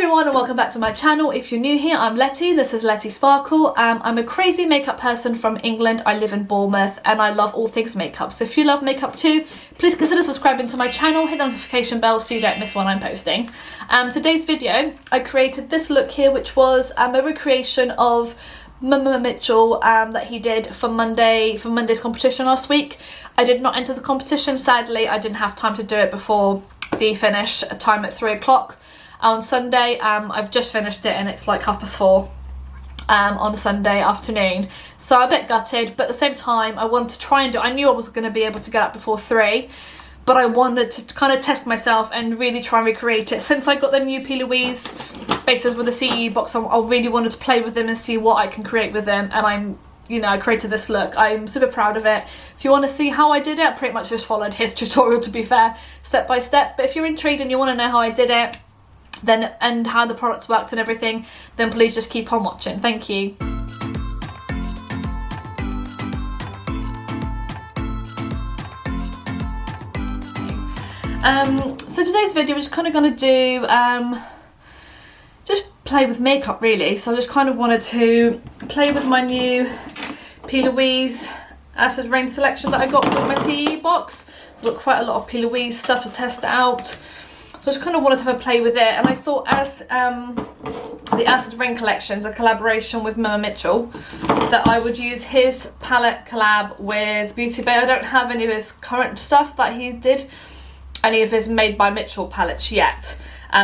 everyone and welcome back to my channel. If you're new here, I'm Letty. This is Letty Sparkle. I'm a crazy makeup person from England. I live in Bournemouth and I love all things makeup. So if you love makeup too, please consider subscribing to my channel, hit the notification bell so you don't miss when I'm posting. Today's video, I created this look here, which was a recreation of Mmmitchell that he did for Monday's competition last week. I did not enter the competition, sadly. I didn't have time to do it before the finish time at 3 o'clock. On Sunday, I've just finished it and it's like 4:30 on Sunday afternoon. So I'm a bit gutted, but at the same time I wanted to try and do, I knew I was going to be able to get up before 3, but I wanted to kind of test myself and really try and recreate it. Since I got the new Louise bases with the CE box, I really wanted to play with them and see what I can create with them, and I created this look. I'm super proud of it. If you want to see how I did it, I pretty much just followed his tutorial, to be fair, step by step. But if you're intrigued and you want to know how I did it, then and how the products worked and everything, then please just keep on watching. Thank you. So today's video is kind of going to do just play with makeup really. So I just kind of wanted to play with my new Louise Acid Rain selection that I got with my CE box. I've got quite a lot of Louise stuff to test out. So I just kind of wanted to have a play with it, and I thought, as the Acid Rain collection is a collaboration with Mmmmitchell, that I would use his palette collab with Beauty Bay. I don't have any of his current stuff that he did, any of his Made by Mmmitchell palettes yet.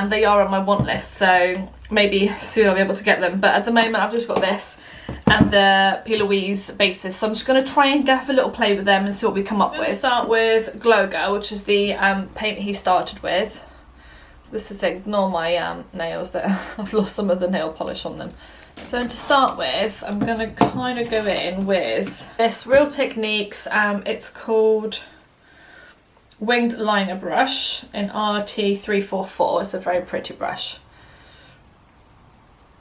They are on my want list, so maybe soon I'll be able to get them. But at the moment I've just got this and the Louise bases, so I'm just going to try and have a little play with them and see what we come up with. Start with Glow Girl, which is the paint he started with. This is, ignore my nails, that I've lost some of the nail polish on them. So to start with, I'm going to kind of go in with this Real Techniques, it's called Winged Liner Brush in RT344. It's a very pretty brush.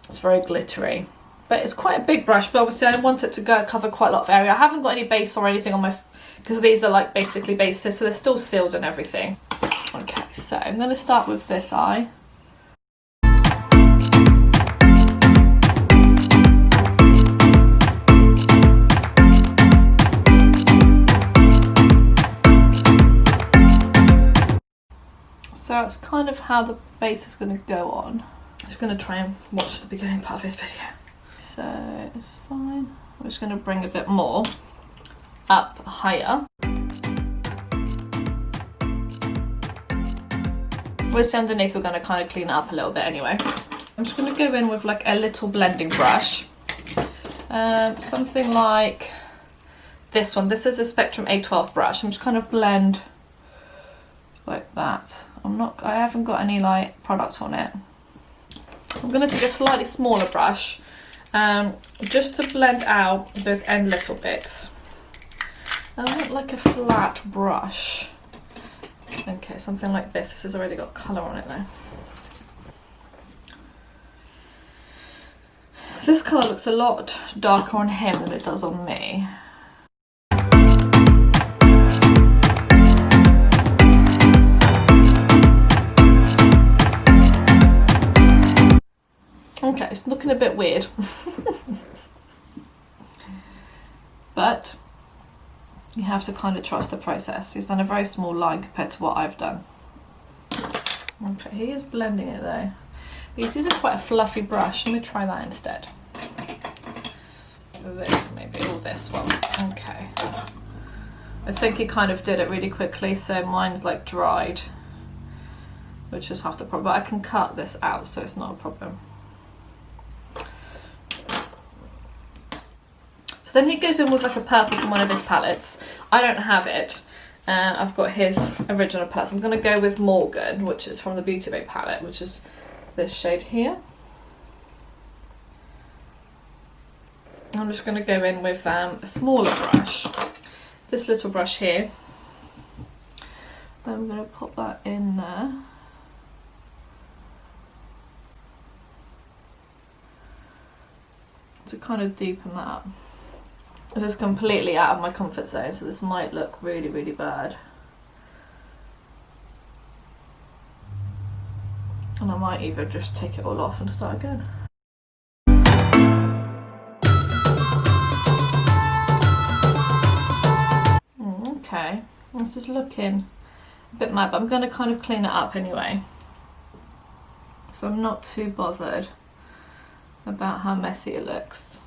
It's very glittery, but it's quite a big brush, but obviously I want it to cover quite a lot of area. I haven't got any base or anything on my, because these are like basically bases, so they're still sealed and everything. Okay, so I'm going to start with this eye. So that's kind of how the base is going to go on. I'm just going to try and watch the beginning part of this video. So it's fine. I'm just going to bring a bit more up higher. Obviously underneath we're going to kind of clean it up a little bit anyway. I'm just going to go in with like a little blending brush. Something like this one. This is a Spectrum A12 brush. I'm just kind of blend like that. I haven't got any like product on it. I'm going to take a slightly smaller brush just to blend out those end little bits. I want like a flat brush. Okay, something like this. This has already got colour on it though. This colour looks a lot darker on him than it does on me. Okay, it's looking a bit weird. But you have to kind of trust the process. He's done a very small line compared to what I've done. Okay, he is blending it though. He's using quite a fluffy brush. Let me try that instead. This maybe, or this one. Okay. I think he kind of did it really quickly, so mine's like dried, which is half the problem. But I can cut this out, so it's not a problem. Then he goes in with like a purple from one of his palettes. I don't have it. I've got his original palette. So I'm going to go with Morgan, which is from the Beauty Bay palette, which is this shade here. I'm just going to go in with a smaller brush. This little brush here. I'm going to pop that in there. To kind of deepen that up. This is completely out of my comfort zone, so this might look really, really bad. And I might even just take it all off and start again. Okay, this is looking a bit mad, but I'm going to kind of clean it up anyway. So I'm not too bothered about how messy it looks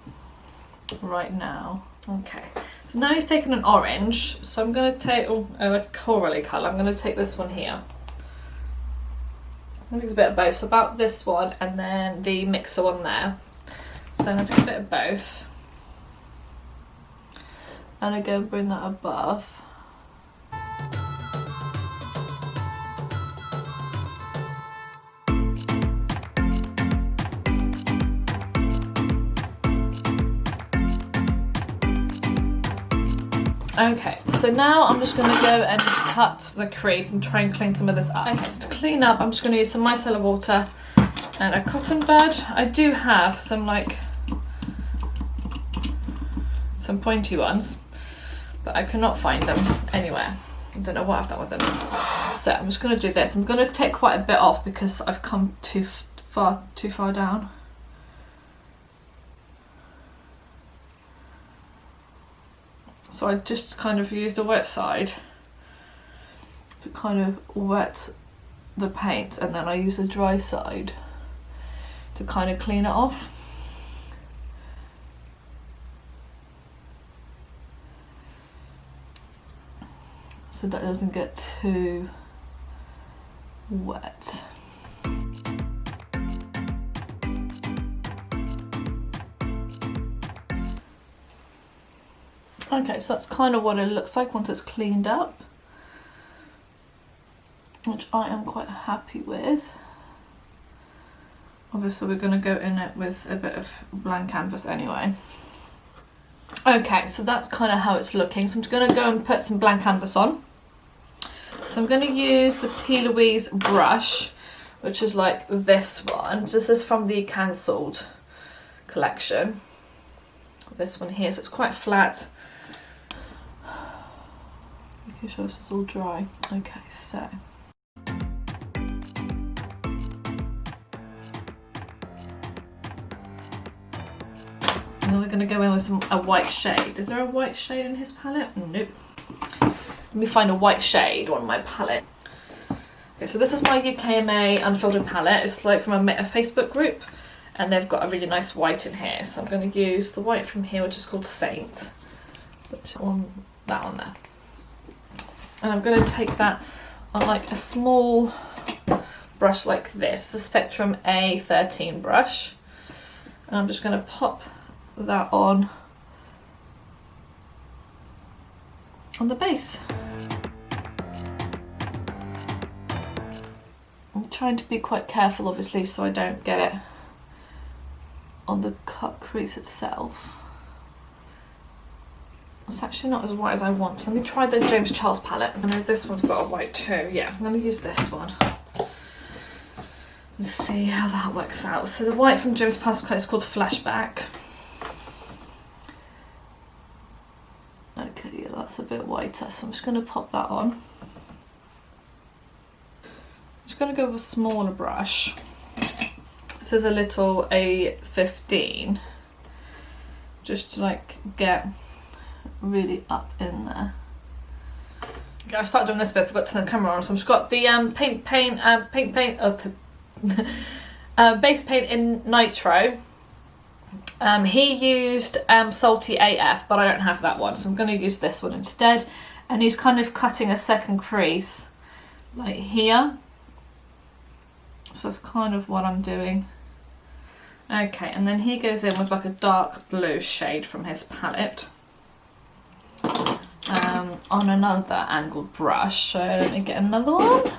right now. Okay, so now he's taken an orange, so I'm going to take a corally colour. I'm going to take this one here. I think it's a bit of both, so about this one and then the mixer one there. So I'm going to take a bit of both and again bring that above. Okay, so now I'm just going to go and cut the crease and try and clean some of this up. Okay, so to clean up, I'm just going to use some micellar water and a cotton bud. I do have some some pointy ones, but I cannot find them anywhere. I don't know what I've done with them. So I'm just going to do this. I'm going to take quite a bit off because I've come too far down. So I just kind of used the wet side to kind of wet the paint, and then I use the dry side to kind of clean it off. So that doesn't get too wet. Okay, so that's kind of what it looks like once it's cleaned up, which I am quite happy with. Obviously we're going to go in it with a bit of blank canvas anyway. Okay, so that's kind of how it's looking. So I'm just going to go and put some blank canvas on. So I'm going to use the Louise brush, which is like this one. This is from the Cancelled collection. This one here, so it's quite flat. Making sure this is all dry. Okay, so and then we're going to go in with a white shade. Is there a white shade in his palette? Nope. Let me find a white shade on my palette. Okay, so this is my UKMA Unfiltered palette. It's like from a Facebook group, and they've got a really nice white in here. So I'm going to use the white from here, which is called Saint, which on that one there. And I'm going to take that on like a small brush like this, the Spectrum A13 brush, and I'm just going to pop that on the base. I'm trying to be quite careful obviously so I don't get it on the cut crease itself. It's actually not as white as I want. So let me try the James Charles palette. I know this one's got a white too. Yeah, I'm going to use this one. Let's see how that works out. So the white from James Charles is called Flashback. Okay, yeah, that's a bit whiter, so I'm just going to pop that on. I'm just going to go with a smaller brush. This is a little A15, just to like get really up in there. Okay, I started doing this bit, I forgot to turn the camera on, so I've just got the base paint in Nitro. He used Salty AF, but I don't have that one, so I'm going to use this one instead. And he's kind of cutting a second crease like here, so that's kind of what I'm doing. Okay, and then he goes in with like a dark blue shade from his palette on another angled brush. So let me get another one.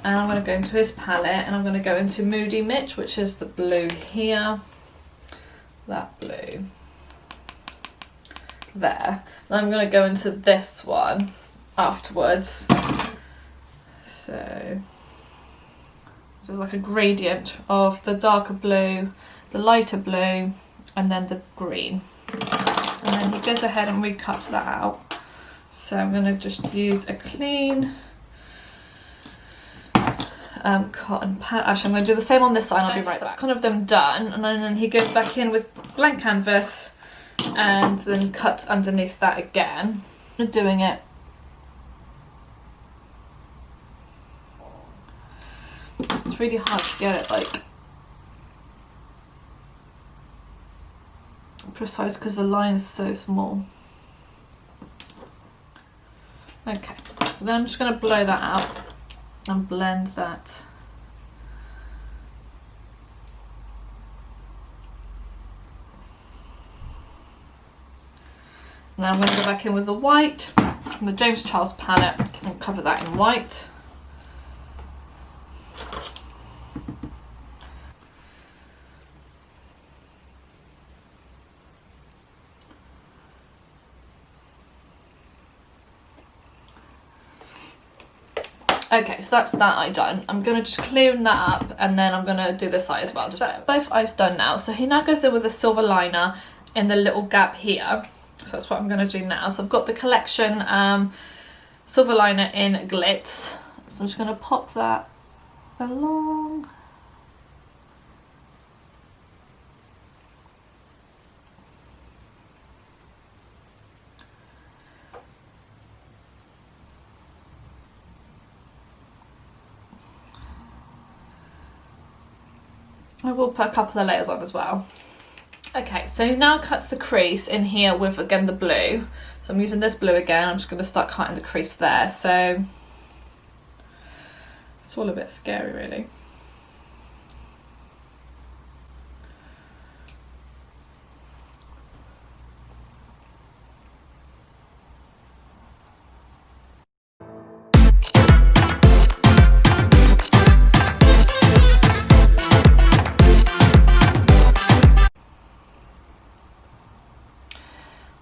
And I'm going to go into his palette, and I'm going to go into Moody Mitch, which is the blue here. That blue there. And I'm going to go into this one afterwards. So it's like a gradient of the darker blue, the lighter blue, and then the green. And then he goes ahead and recuts that out. So I'm going to just use a clean cotton pad. Actually, I'm going to do the same on this side. I'll be right back. That's kind of them done, and then he goes back in with blank canvas and then cuts underneath that again. I'm doing it. It's really hard to get it like precise because the line is so small. Okay, so then I'm just going to blow that out and blend that. And then I'm going to go back in with the white from the James Charles palette and cover that in white. Okay, so that's that eye done. I'm going to just clean that up and then I'm going to do this eye as well. So that's both eyes done now. So he now goes in with a silver liner in the little gap here. So that's what I'm going to do now. So I've got the collection silver liner in Glitz. So I'm just going to pop that along. I will put a couple of layers on as well. Okay, so he now cuts the crease in here with, again, the blue. So I'm using this blue again. I'm just going to start cutting the crease there. So it's all a bit scary, really.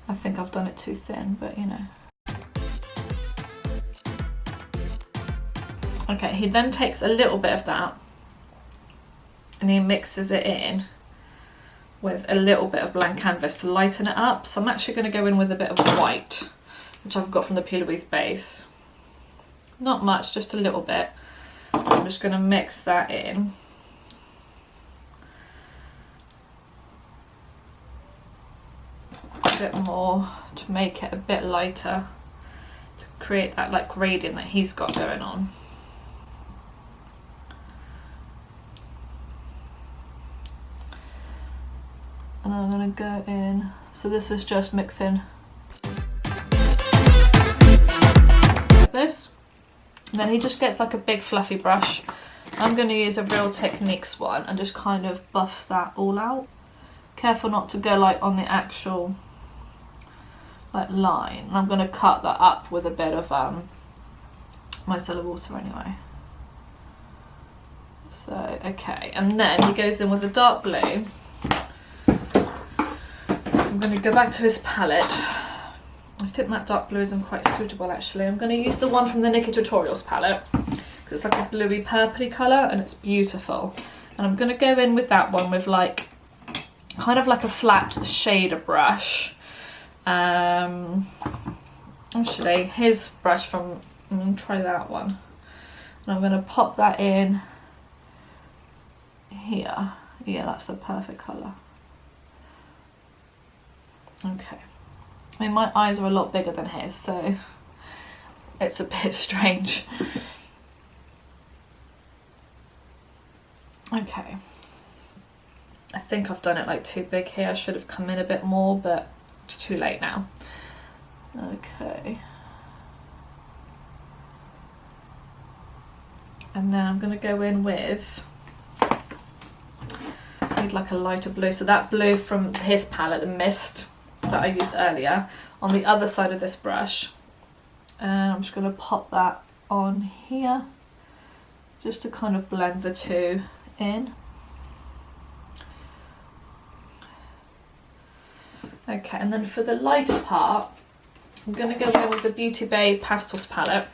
I think I've done it too thin, but you know. Okay, he then takes a little bit of that and he mixes it in with a little bit of blank canvas to lighten it up. So I'm actually going to go in with a bit of white, which I've got from the P. Louise base. Not much, just a little bit. I'm just going to mix that in. A bit more to make it a bit lighter, to create that like gradient that he's got going on. And I'm going to go in, so this is just mixing like this, and then he just gets like a big fluffy brush. I'm going to use a Real Techniques one and just kind of buff that all out. Careful not to go like on the actual like line. I'm going to cut that up with a bit of micellar water anyway. So okay, and then he goes in with a dark blue. I'm going to go back to his palette. I think that dark blue isn't quite suitable actually. I'm going to use the one from the Nikkie Tutorials palette because it's like a bluey purpley colour and it's beautiful. And I'm going to go in with that one with like kind of like a flat shader brush. Actually, his brush from, I'm going to try that one. And I'm going to pop that in here. Yeah, that's the perfect colour. Okay. I mean, my eyes are a lot bigger than his, so it's a bit strange. Okay. I think I've done it like too big here. I should have come in a bit more, but it's too late now. Okay. And then I'm going to go in with, I need like a lighter blue. So that blue from his palette, the Mist, that I used earlier, on the other side of this brush. And I'm just going to pop that on here, just to kind of blend the two in. Okay, and then for the lighter part, I'm going to go in with the Beauty Bay Pastels palette.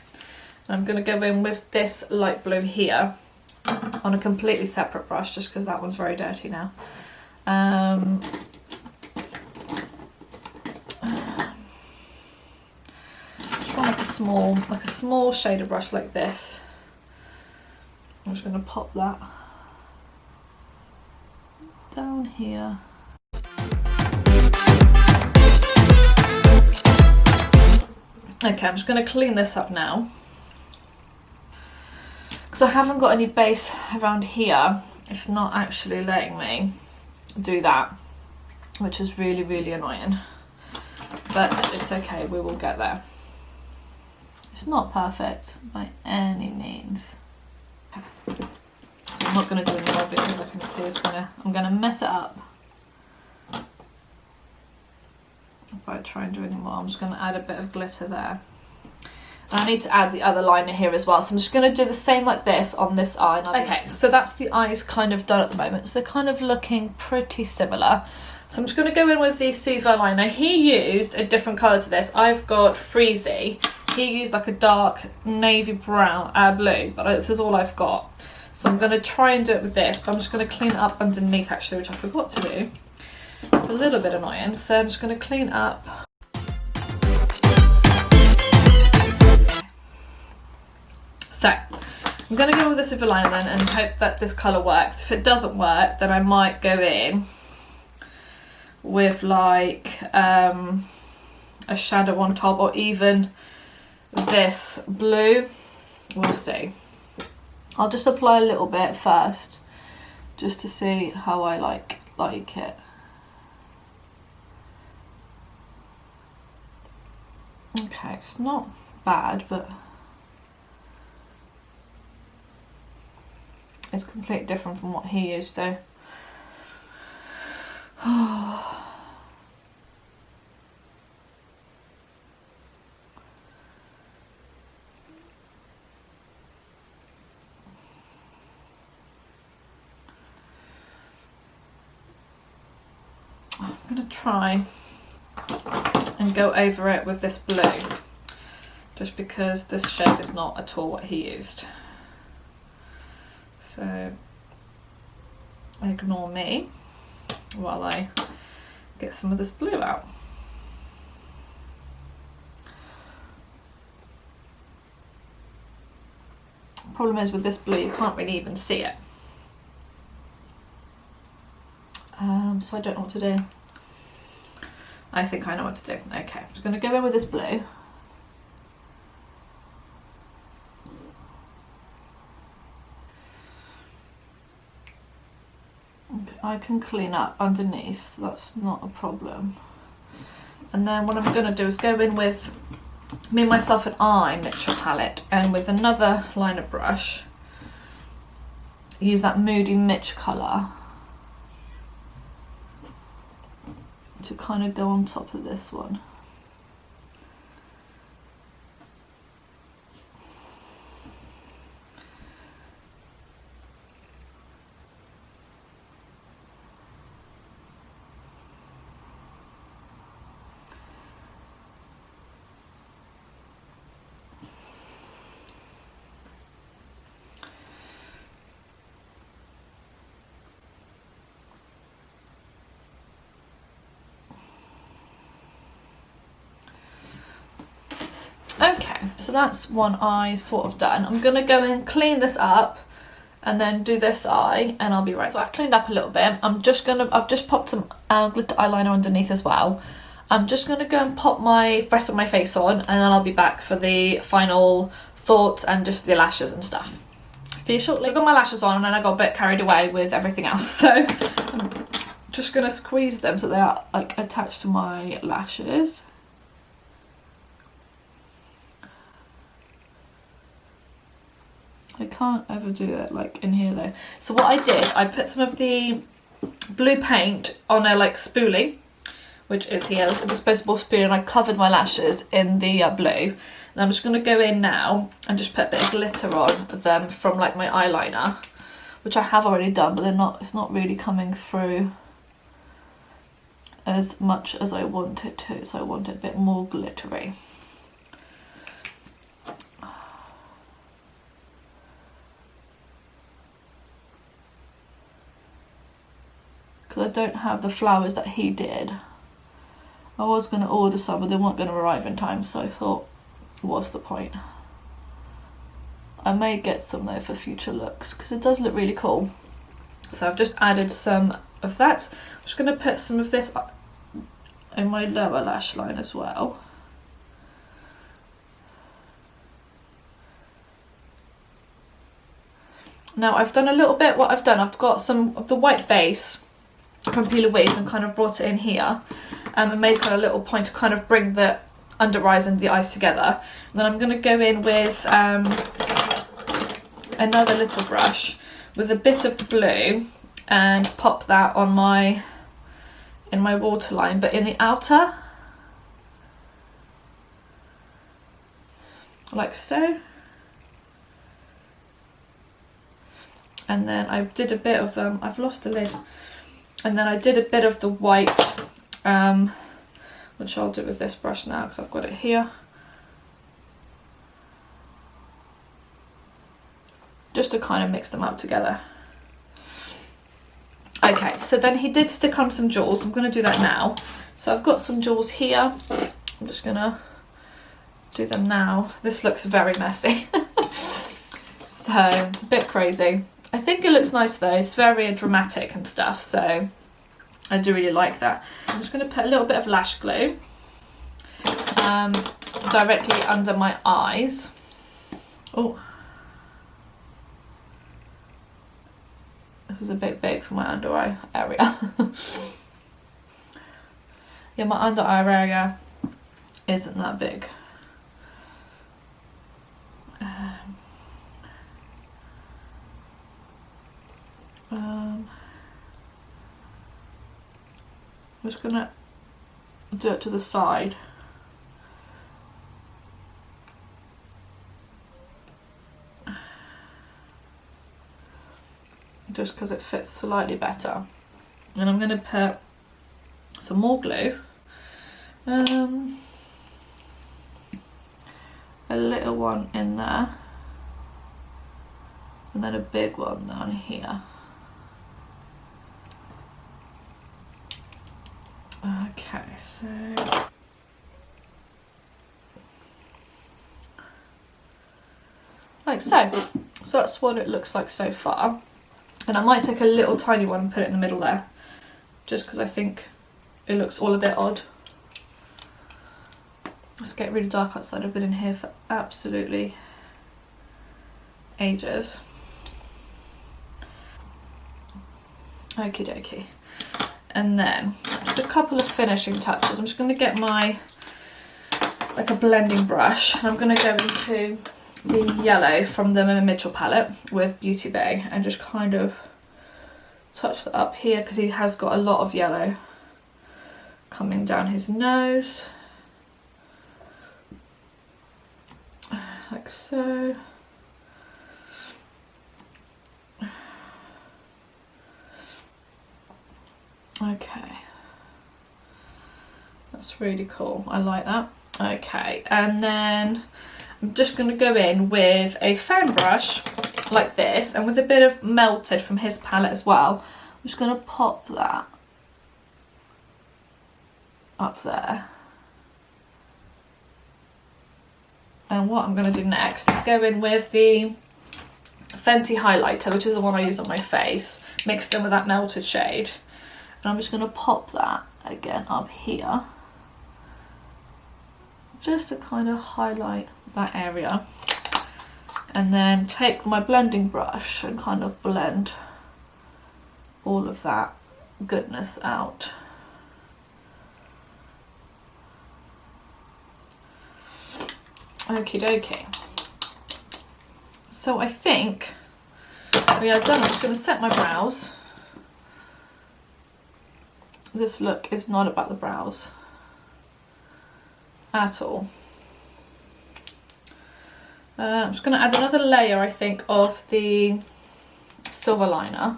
And I'm going to go in with this light blue here on a completely separate brush, just because that one's very dirty now. Just want like a small shader brush like this. I'm just going to pop that down here. Okay, I'm just going to clean this up now. Because I haven't got any base around here, it's not actually letting me do that, which is really, really annoying. But it's okay, we will get there. It's not perfect by any means. So I'm not going to do any more because I can see I'm going to mess it up. If I try and do any more, I'm just going to add a bit of glitter there. And I need to add the other liner here as well. So I'm just going to do the same like this on this eye. Okay, so that's the eyes kind of done at the moment. So they're kind of looking pretty similar. So I'm just going to go in with the Silver liner. He used a different colour to this. I've got Freezy. He used like a dark navy brown, blue, but this is all I've got. So I'm going to try and do it with this, but I'm just going to clean it up underneath actually, which I forgot to do. It's a little bit annoying, so I'm just going to clean up. So I'm going to go with the Silver liner then and hope that this colour works. If it doesn't work, then I might go in with like a shadow on top, or even this blue. We'll see. I'll just apply a little bit first just to see how I like it. Okay, it's not bad, but it's completely different from what he used though. I'm going to try and go over it with this blue, just because this shade is not at all what he used. So ignore me while I get some of this blue out. Problem is with this blue you can't really even see it. So I don't know what to do. I think I know what to do. Okay, I'm just going to go in with this blue. Okay, I can clean up underneath, that's not a problem. And then what I'm going to do is go in with me, myself and Mmmitchell palette, and with another liner brush, use that Moody Mitch colour to kind of go on top of this one. Okay, so that's one eye sort of done. I'm gonna go and clean this up and then do this eye, and I'll be right back. So I've cleaned up a little bit. I've just popped some glitter eyeliner underneath as well. I'm just gonna go and pop my rest of my face on, and then I'll be back for the final thoughts and just the lashes and stuff. See you shortly. So I've got my lashes on, and then I got a bit carried away with everything else. So I'm just gonna squeeze them so they are like attached to my lashes. I can't ever do it like in here though. So what I did, I put some of the blue paint on a like spoolie, which is here, a disposable spoolie, and I covered my lashes in the blue. And I'm just going to go in now and just put a bit of glitter on them from like my eyeliner, which I have already done, but it's not really coming through as much as I want it to, so I want it a bit more glittery. Because I don't have the flowers that he did. I was going to order some, but they weren't going to arrive in time, so I thought, what's the point? I may get some though for future looks because it does look really cool. So I've just added some of that. I'm just going to put some of this in my lower lash line as well. Now I've done a little bit, what I've done, I've got some of the white base from Louise and kind of brought it in here and made kind of a little point to kind of bring the under eyes and the eyes together. And then I'm going to go in with another little brush with a bit of the blue and pop that on in my waterline, but in the outer, like so. And then I did a bit of, I've lost the lid, and then I did a bit of the white, which I'll do with this brush now because I've got it here. Just to kind of mix them up together. Okay, so then he did stick on some jewels. I'm going to do that now. So I've got some jewels here. I'm just going to do them now. This looks very messy. So it's a bit crazy. I think it looks nice though. It's very dramatic and stuff, so I do really like that. I'm just going to put a little bit of lash glue directly under my eyes. Oh, this is a bit big for my under eye area. Yeah, my under eye area isn't that big. I'm just gonna do it to the side. Just because it fits slightly better. And I'm gonna put some more glue. A little one in there. And then a big one down here. Okay, so like so. So that's what it looks like so far. And I might take a little tiny one and put it in the middle there, just because I think it looks all a bit odd. It's getting really dark outside. I've been in here for absolutely ages. Okie dokie. And then just a couple of finishing touches. I'm just going to get my, like a blending brush. And I'm going to go into the yellow from the Mmmitchell palette with Beauty Bay and just kind of touch that up here because he has got a lot of yellow coming down his nose. Like so. Okay, that's really cool. I like that. Okay, and then I'm just going to go in with a fan brush like this and with a bit of melted from his palette as well. I'm just going to pop that up there. And what I'm going to do next is go in with the Fenty highlighter, which is the one I used on my face, mixed in with that melted shade. And I'm just going to pop that again up here, just to kind of highlight that area. And then take my blending brush and kind of blend all of that goodness out. Okie dokie. So I think we are done. I'm just going to set my brows. This look is not about the brows at all. I'm just going to add another layer, I think, of the silver liner.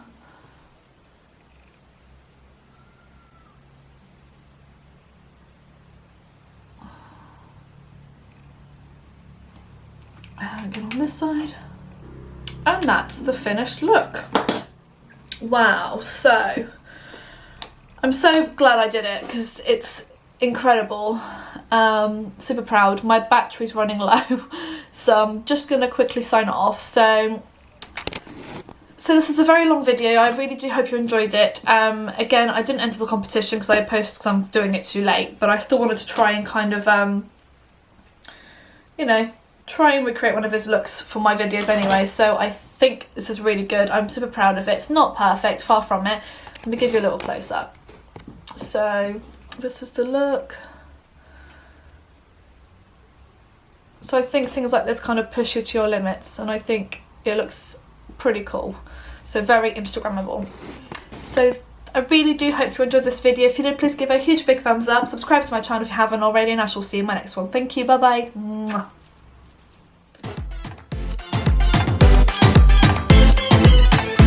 Again on this side. And that's the finished look. Wow, so I'm so glad I did it because it's incredible. Super proud. My battery's running low, so I'm just gonna quickly sign it off. So this is a very long video. I really do hope you enjoyed it. Again, I didn't enter the competition because I posted because I'm doing it too late, but I still wanted to try and kind of you know, try and recreate one of his looks for my videos anyway. So I think this is really good. I'm super proud of it. It's not perfect, far from it. Let me give you a little close up. So this is the look. So I think things like this kind of push you to your limits, and I think it looks pretty cool. So very Instagrammable. So I really do hope you enjoyed this video. If you did, please give a huge big thumbs up. Subscribe to my channel if you haven't already, and I shall see you in my next one. Thank you. Bye bye.